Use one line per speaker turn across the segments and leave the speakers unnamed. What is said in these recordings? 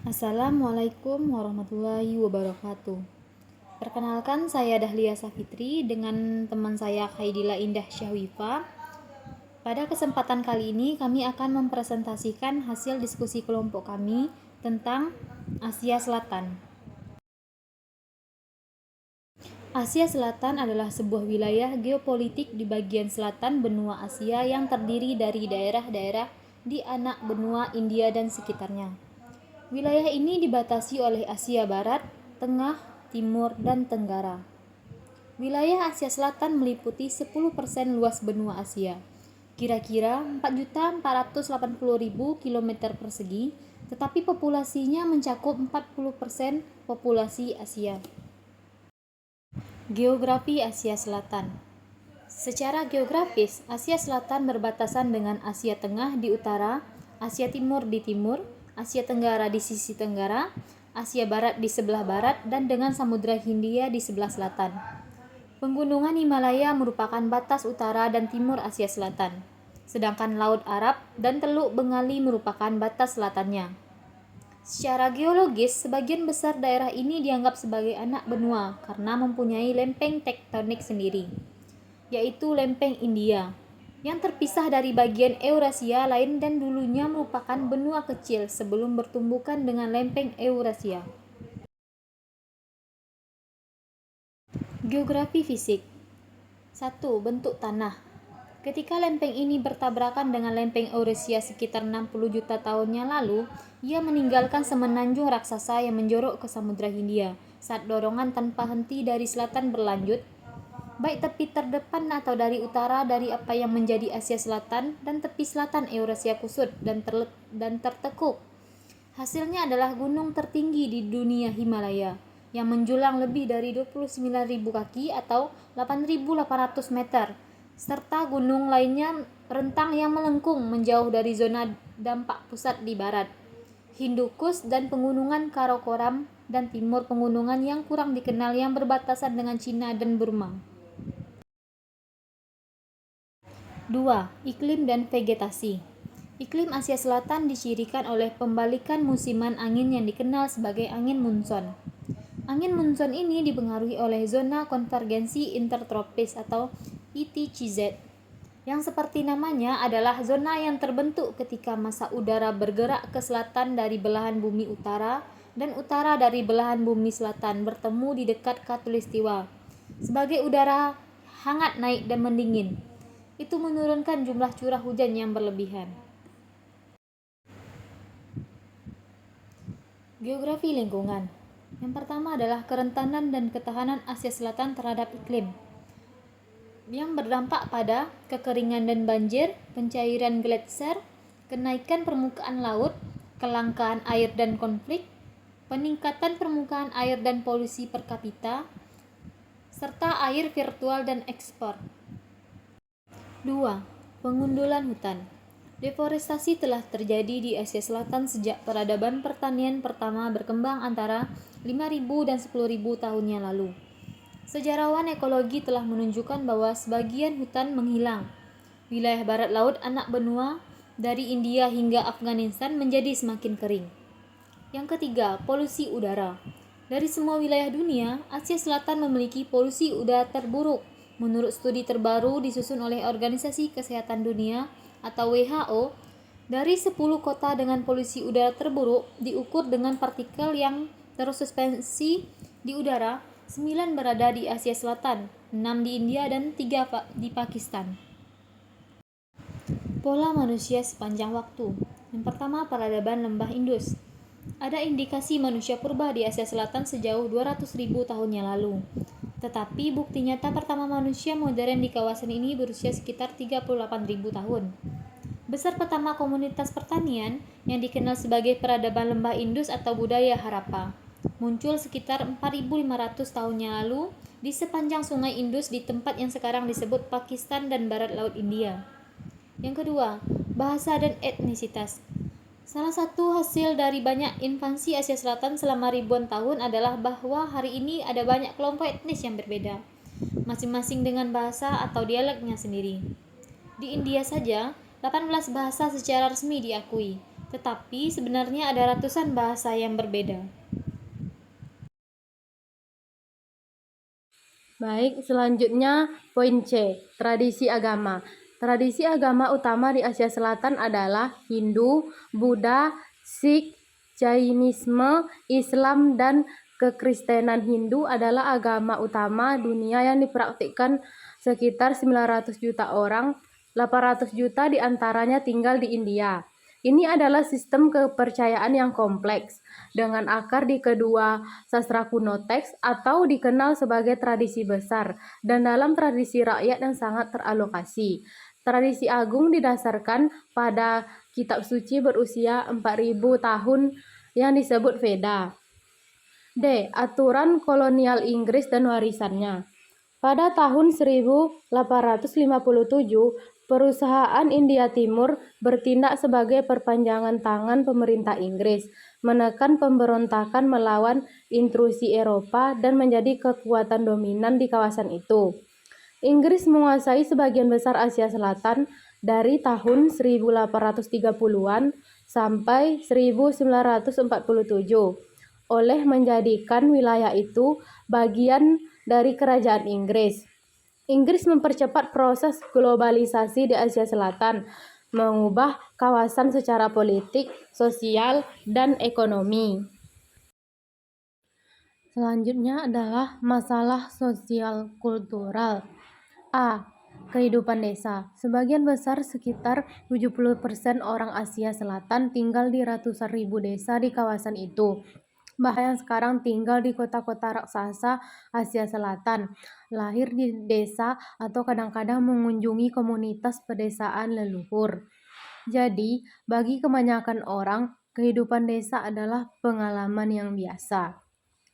Assalamualaikum warahmatullahi wabarakatuh. Perkenalkan, saya Dahlia Safitri dengan teman saya Khaidila Indah Syahwifa. Pada kesempatan kali ini kami akan mempresentasikan hasil diskusi kelompok kami tentang Asia Selatan. Asia Selatan adalah sebuah wilayah geopolitik di bagian selatan benua Asia yang terdiri dari daerah-daerah di anak benua India dan sekitarnya. Wilayah ini dibatasi oleh Asia Barat, Tengah, Timur, dan Tenggara. Wilayah Asia Selatan meliputi 10% luas benua Asia, kira-kira 4.480.000 km persegi, tetapi populasinya mencakup 40% populasi Asia. Geografi Asia Selatan. Secara geografis, Asia Selatan berbatasan dengan Asia Tengah di utara, Asia Timur di timur, Asia Tenggara di sisi tenggara, Asia Barat di sebelah barat, dan dengan Samudra Hindia di sebelah selatan. Pegunungan Himalaya merupakan batas utara dan timur Asia Selatan, sedangkan Laut Arab dan Teluk Bengali merupakan batas selatannya. Secara geologis, sebagian besar daerah ini dianggap sebagai anak benua karena mempunyai lempeng tektonik sendiri, yaitu lempeng India, yang terpisah dari bagian Eurasia lain dan dulunya merupakan benua kecil sebelum bertumbukan dengan lempeng Eurasia. Geografi fisik. 1. Bentuk tanah. Ketika lempeng ini bertabrakan dengan lempeng Eurasia sekitar 60 juta tahunnya lalu, ia meninggalkan semenanjung raksasa yang menjorok ke Samudra Hindia saat dorongan tanpa henti dari selatan berlanjut, baik tepi terdepan atau dari utara dari apa yang menjadi Asia Selatan dan tepi selatan Eurasia kusut dan tertekuk. Hasilnya adalah gunung tertinggi di dunia, Himalaya, yang menjulang lebih dari 29.000 kaki atau 8.800 meter, serta gunung lainnya rentang yang melengkung menjauh dari zona dampak pusat di barat, Hindukush dan pegunungan Karakoram, dan timur pegunungan yang kurang dikenal yang berbatasan dengan Cina dan Burma. 2. Iklim dan vegetasi. Iklim Asia Selatan dicirikan oleh pembalikan musiman angin yang dikenal sebagai angin munson. Angin munson ini dipengaruhi oleh zona konvergensi intertropis atau ETCZ, yang seperti namanya adalah zona yang terbentuk ketika massa udara bergerak ke selatan dari belahan bumi utara dan utara dari belahan bumi selatan bertemu di dekat khatulistiwa. Sebagai udara hangat naik dan mendingin, itu menurunkan jumlah curah hujan yang berlebihan. Geografi lingkungan. Yang pertama adalah kerentanan dan ketahanan Asia Selatan terhadap iklim, yang berdampak pada kekeringan dan banjir, pencairan gletser, kenaikan permukaan laut, kelangkaan air dan konflik, peningkatan permukaan air dan polusi per kapita, serta air virtual dan ekspor. 2. Pengundulan hutan. Deforestasi telah terjadi di Asia Selatan sejak peradaban pertanian pertama berkembang antara 5.000 dan 10.000 tahunnya lalu. Sejarawan ekologi telah menunjukkan bahwa sebagian hutan menghilang. Wilayah barat laut anak benua dari India hingga Afghanistan menjadi semakin kering. Yang ketiga, polusi udara. Dari semua wilayah dunia, Asia Selatan memiliki polusi udara terburuk. Menurut studi terbaru disusun oleh Organisasi Kesehatan Dunia atau WHO, dari 10 kota dengan polusi udara terburuk diukur dengan partikel yang tersuspensi di udara, 9 berada di Asia Selatan, 6 di India, dan 3 di Pakistan. Pola manusia sepanjang waktu. Yang pertama, peradaban lembah Indus. Ada indikasi manusia purba di Asia Selatan sejauh 200.000 tahunnya lalu. Tetapi bukti nyata pertama manusia modern di kawasan ini berusia sekitar 38.000 tahun. Besar pertama komunitas pertanian yang dikenal sebagai peradaban lembah Indus atau budaya Harappa muncul sekitar 4.500 tahunnya lalu di sepanjang sungai Indus di tempat yang sekarang disebut Pakistan dan barat laut India. Yang kedua, bahasa dan etnisitas. Salah satu hasil dari banyak invasi Asia Selatan selama ribuan tahun adalah bahwa hari ini ada banyak kelompok etnis yang berbeda, masing-masing dengan bahasa atau dialeknya sendiri. Di India saja, 18 bahasa secara resmi diakui, tetapi sebenarnya ada ratusan bahasa yang berbeda.
Baik, selanjutnya poin C, tradisi agama. Tradisi agama utama di Asia Selatan adalah Hindu, Buddha, Sikh, Jainisme, Islam, dan kekristenan. Hindu adalah agama utama dunia yang dipraktikkan sekitar 900 juta orang, 800 juta diantaranya tinggal di India. Ini adalah sistem kepercayaan yang kompleks, dengan akar di kedua sastra kuno teks atau dikenal sebagai tradisi besar, dan dalam tradisi rakyat yang sangat teralokasi. Tradisi agung didasarkan pada kitab suci berusia 4000 tahun yang disebut Veda. D. Aturan kolonial Inggris dan warisannya. Pada tahun 1857, perusahaan India Timur bertindak sebagai perpanjangan tangan pemerintah Inggris, menekan pemberontakan melawan intrusi Eropa dan menjadi kekuatan dominan di kawasan itu. Inggris menguasai sebagian besar Asia Selatan dari tahun 1830-an sampai 1947, oleh menjadikan wilayah itu bagian dari kerajaan Inggris. Inggris mempercepat proses globalisasi di Asia Selatan, mengubah kawasan secara politik, sosial, dan ekonomi. Selanjutnya adalah masalah sosial kultural. A. Kehidupan desa. Sebagian besar sekitar 70% orang Asia Selatan tinggal di ratusan ribu desa di kawasan itu. Bahkan yang sekarang tinggal di kota-kota raksasa Asia Selatan, lahir di desa atau kadang-kadang mengunjungi komunitas pedesaan leluhur. Jadi, bagi kebanyakan orang, kehidupan desa adalah pengalaman yang biasa.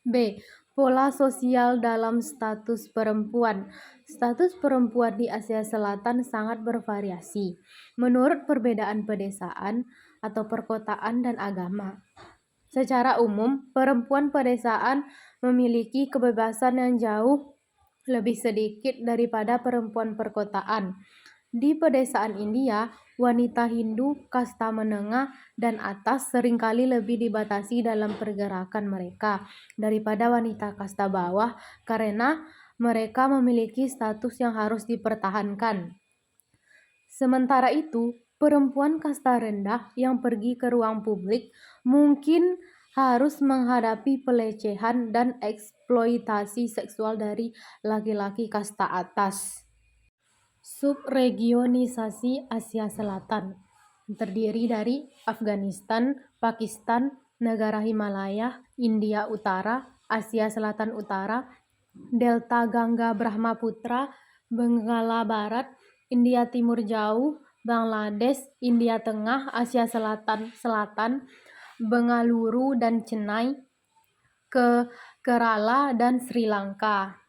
B. Pola sosial dalam status perempuan. Status perempuan di Asia Selatan sangat bervariasi menurut perbedaan pedesaan atau perkotaan dan agama. Secara umum, perempuan pedesaan memiliki kebebasan yang jauh lebih sedikit daripada perempuan perkotaan. Di pedesaan India, wanita Hindu kasta menengah dan atas seringkali lebih dibatasi dalam pergerakan mereka daripada wanita kasta bawah karena mereka memiliki status yang harus dipertahankan. Sementara itu, perempuan kasta rendah yang pergi ke ruang publik mungkin harus menghadapi pelecehan dan eksploitasi seksual dari laki-laki kasta atas. Subregionisasi Asia Selatan terdiri dari Afghanistan, Pakistan, negara Himalaya, India Utara, Asia Selatan Utara, Delta Gangga Brahmaputra, Benggala Barat, India Timur Jauh, Bangladesh, India Tengah, Asia Selatan, Bengaluru dan Chennai, Kerala dan Sri Lanka.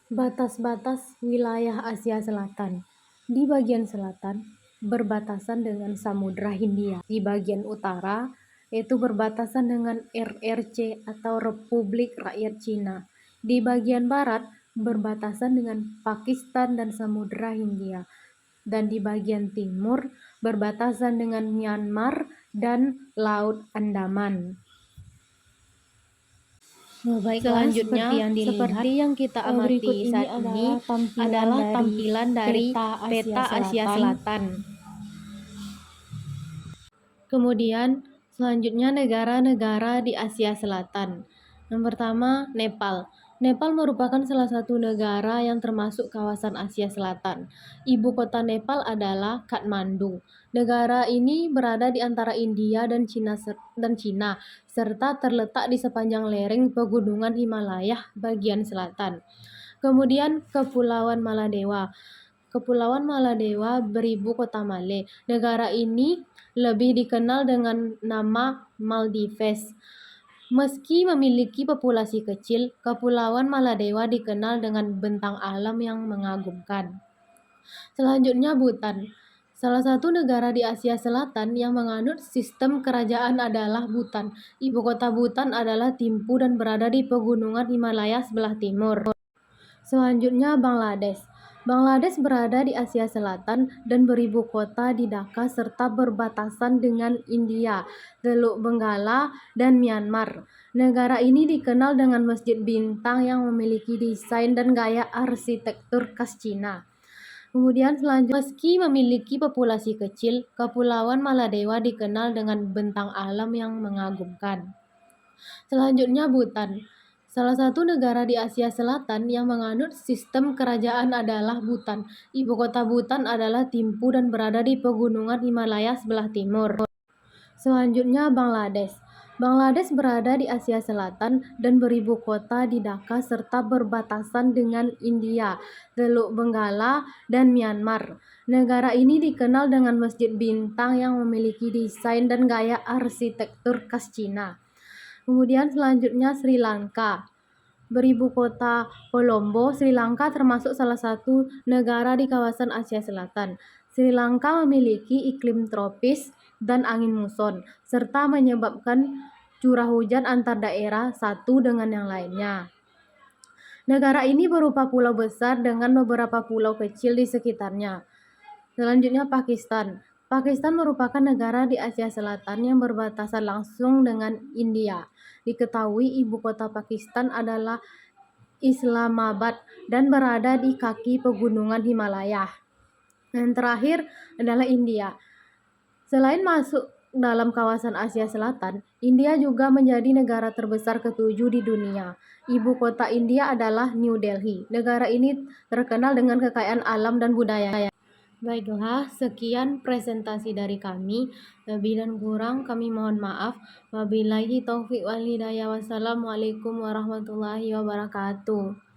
Batas-batas wilayah Asia Selatan. Di bagian selatan berbatasan dengan Samudra Hindia. Di bagian utara yaitu berbatasan dengan RRC atau Republik Rakyat Cina. Di bagian barat berbatasan dengan Pakistan dan Samudra Hindia. Dan di bagian timur berbatasan dengan Myanmar dan Laut Andaman. Selanjutnya, seperti yang kita amati saat ini adalah tampilan dari peta Asia Selatan. Kemudian, selanjutnya negara-negara di Asia Selatan. Yang pertama, Nepal. Nepal merupakan salah satu negara yang termasuk kawasan Asia Selatan. Ibu kota Nepal adalah Kathmandu. Negara ini berada di antara India dan Cina, serta terletak di sepanjang lereng pegunungan Himalaya bagian selatan. Kemudian Kepulauan Maladewa. Kepulauan Maladewa beribu kota Malé. Negara ini lebih dikenal dengan nama Maldives. Meski memiliki populasi kecil, Kepulauan Maladewa dikenal dengan bentang alam yang mengagumkan. Selanjutnya Bhutan. Salah satu negara di Asia Selatan yang menganut sistem kerajaan adalah Bhutan. Ibu kota Bhutan adalah Thimphu dan berada di pegunungan Himalaya sebelah timur. Selanjutnya Bangladesh. Bangladesh berada di Asia Selatan dan beribu kota di Dhaka serta berbatasan dengan India, Teluk Benggala, dan Myanmar. Negara ini dikenal dengan masjid bintang yang memiliki desain dan gaya arsitektur khas Cina. Kemudian selanjutnya, meski memiliki populasi kecil, Kepulauan Maladewa dikenal dengan bentang alam yang mengagumkan. Selanjutnya Bhutan. Salah satu negara di Asia Selatan yang menganut sistem kerajaan adalah Bhutan. Ibu kota Bhutan adalah Thimphu dan berada di pegunungan Himalaya sebelah timur. Selanjutnya Bangladesh. Bangladesh berada di Asia Selatan dan beribu kota di Dhaka serta berbatasan dengan India, Teluk Benggala, dan Myanmar. Negara ini dikenal dengan masjid bintang yang memiliki desain dan gaya arsitektur khas Cina. Kemudian selanjutnya Sri Lanka. Beribu kota Colombo, Sri Lanka termasuk salah satu negara di kawasan Asia Selatan. Sri Lanka memiliki iklim tropis dan angin muson, serta menyebabkan curah hujan antar daerah satu dengan yang lainnya. Negara ini berupa pulau besar dengan beberapa pulau kecil di sekitarnya. Selanjutnya Pakistan. Pakistan merupakan negara di Asia Selatan yang berbatasan langsung dengan India. Diketahui ibu kota Pakistan adalah Islamabad dan berada di kaki pegunungan Himalaya. Dan terakhir adalah India. Selain masuk dalam kawasan Asia Selatan, India juga menjadi negara terbesar ketujuh di dunia. Ibu kota India adalah New Delhi. Negara ini terkenal dengan kekayaan alam dan budaya. Baiklah, sekian presentasi dari kami. Lebih dan kurang kami mohon maaf. Wabillahi taufiq wal hidayah. Wassalamualaikum warahmatullahi wabarakatuh.